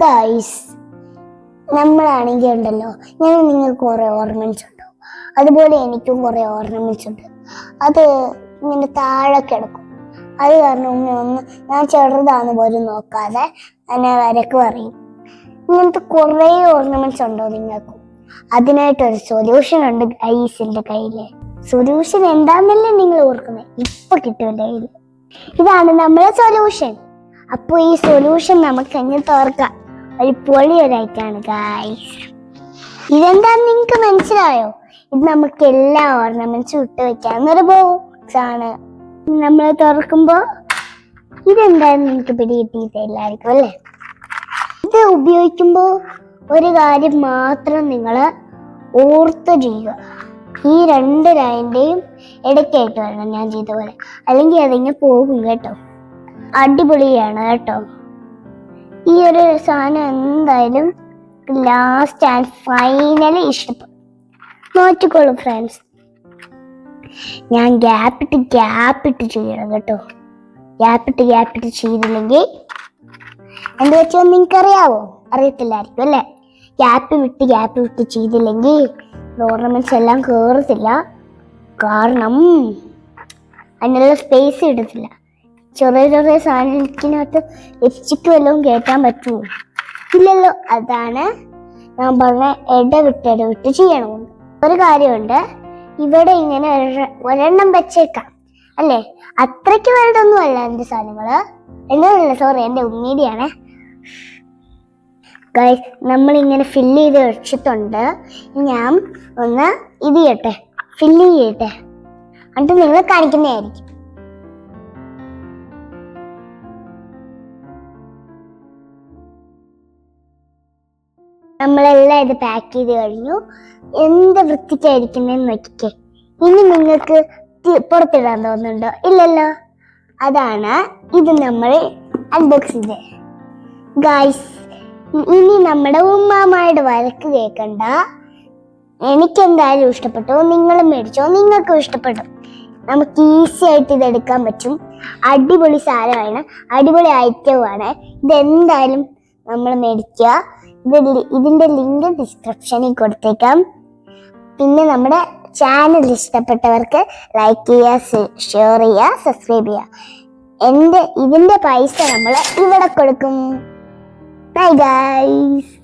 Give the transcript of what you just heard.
Guys, നമ്മളാണെങ്കിൽ ഉണ്ടല്ലോ, നിങ്ങൾക്ക് കുറെ ഓർണമെന്റ്സ് ഉണ്ട്, അതുപോലെ എനിക്കും കുറെ ഓർണമെന്റ്സ് ഉണ്ട്. അത് ഇങ്ങനെ താഴെ കിടക്കും. അത് കാരണം ഞാൻ ചെറുതാന്ന് പോലും നോക്കാതെ എന്നെ വരക്ക് പറയും. ഇങ്ങനത്തെ കുറെ ഓർണമെന്റ്സ് ഉണ്ടോ നിങ്ങൾക്ക്? അതിനായിട്ടൊരു സൊല്യൂഷൻ ഉണ്ട് ഗൈസിന്റെ കയ്യില്. സൊല്യൂഷൻ എന്താന്നല്ലേ നിങ്ങൾ ഓർക്കുന്നത്? ഇപ്പൊ കിട്ടും കയ്യിൽ. ഇതാണ് നമ്മളെ സൊല്യൂഷൻ. അപ്പൊ ഈ സൊല്യൂഷൻ നമുക്ക് എങ്ങനെ തോർക്കാം? ഒരു പൊളിയൊരായിട്ടാണ് ഗൈസ്. ഇതെന്താന്ന് നിങ്ങൾക്ക് മനസ്സിലായോ? ഇത് നമുക്ക് എല്ലാ ഓർണമെന്റ്സും ഇട്ട് വെക്കാവുന്നൊരു ബോക്സ് ആണ്. നമ്മൾ തുറക്കുമ്പോ ഇതെന്താന്ന് നിങ്ങൾക്ക് പിടികിട്ടിയിട്ടില്ലായിരിക്കും അല്ലേ? ഇത് ഉപയോഗിക്കുമ്പോ ഒരു കാര്യം മാത്രം നിങ്ങൾ ഓർത്ത് ചെയ്യുക. ഈ രണ്ട് ലൈനിന്റെയും ഇടയ്ക്കായിട്ട് വേണം ഞാൻ ചെയ്ത പോലെ, അല്ലെങ്കിൽ അതിങ്ങനെ പോകും കേട്ടോ. അടിപൊളിയാണ് കേട്ടോ. ഈ ഒരു സാധനം എന്തായാലും ലാസ്റ്റ് ആൻഡ് ഫൈനലി ഇഷ്ടപ്പെടും. നോക്കിക്കോളൂ ഫ്രണ്ട്സ്. ഞാൻ ഗ്യാപ്പിട്ട് ചെയ്യണം കേട്ടോ. ഗ്യാപ്പിട്ട് ചെയ്തില്ലെങ്കിൽ എന്ത് വെച്ചോ നിങ്ങൾക്കറിയാവോ? അറിയത്തില്ലായിരിക്കും അല്ലേ? ഗ്യാപ്പ് വിട്ട് ചെയ്തില്ലെങ്കിൽ ഓർണമെന്റ്സ് എല്ലാം കയറത്തില്ല. കാരണം അതിനുള്ള സ്പേസ് ഇടത്തില്ല. ചെറിയ സാധനത്തിനകത്ത് ലിപ്സ്റ്റിക് വല്ലതും കയറ്റാൻ പറ്റുമോ? ഇല്ലല്ലോ. അതാണ് ഞാൻ പറഞ്ഞ ഇടവിട്ട് ചെയ്യണമെന്ന്. ഒരു കാര്യമുണ്ട്, ഇവിടെ ഇങ്ങനെ ഒരെണ്ണം വെച്ചേക്കാം അല്ലേ? അത്രയ്ക്ക് വലുതൊന്നും അല്ല എന്റെ സാധനങ്ങള്. എന്നല്ല, സോറി, എന്റെ ഉമ്മീടിയാണ്. ഗൈസ്, നമ്മളിങ്ങനെ ഫില്ല് ചെയ്ത് വെച്ചിട്ടുണ്ട്. ഞാൻ ഒന്ന് ഫില്ല് ചെയ്യട്ടെ, എന്നിട്ട് നിങ്ങൾ കാണിക്കുന്നതായിരിക്കും. നമ്മളെല്ലാം ഇത് പാക്ക് ചെയ്ത് കഴിഞ്ഞു. എന്ത് വൃത്തിക്കായിരിക്കുന്നതെന്ന് നോക്കിക്കേ. ഇനി നിങ്ങൾക്ക് പുറത്തിടാൻ തോന്നുന്നുണ്ടോ? ഇല്ലല്ലോ. അതാണ് ഇത് നമ്മൾ അൺബോക്സ് ചെയ്ത്. ഗൈസ്, ഇനി നമ്മുടെ ഉമ്മാമ്മയുടെ വഴക്ക് കേൾക്കണ്ട. എനിക്കെന്തായാലും ഇഷ്ടപ്പെട്ടു, നിങ്ങളും മേടിച്ചോ, നിങ്ങൾക്കും ഇഷ്ടപ്പെടും. നമുക്ക് ഈസി ആയിട്ട് ഇതെടുക്കാൻ പറ്റും. അടിപൊളി സാധനമാണ്, അടിപൊളി ഐറ്റവുമാണ്. ഇതെന്തായാലും നമ്മൾ മേടിക്കുക. ഇതിന്റെ ലിങ്ക് ഡിസ്ക്രിപ്ഷനിൽ കൊടുത്തേക്കാം. പിന്നെ നമ്മുടെ ചാനൽ ഇഷ്ടപ്പെട്ടവർക്ക് ലൈക്ക് ചെയ്യുക, ഷെയർ ചെയ്യുക, സബ്സ്ക്രൈബ് ചെയ്യുക. ഇതിന്റെ പൈസ നമ്മൾ ഇവിടെ കൊടുക്കും. Bye guys.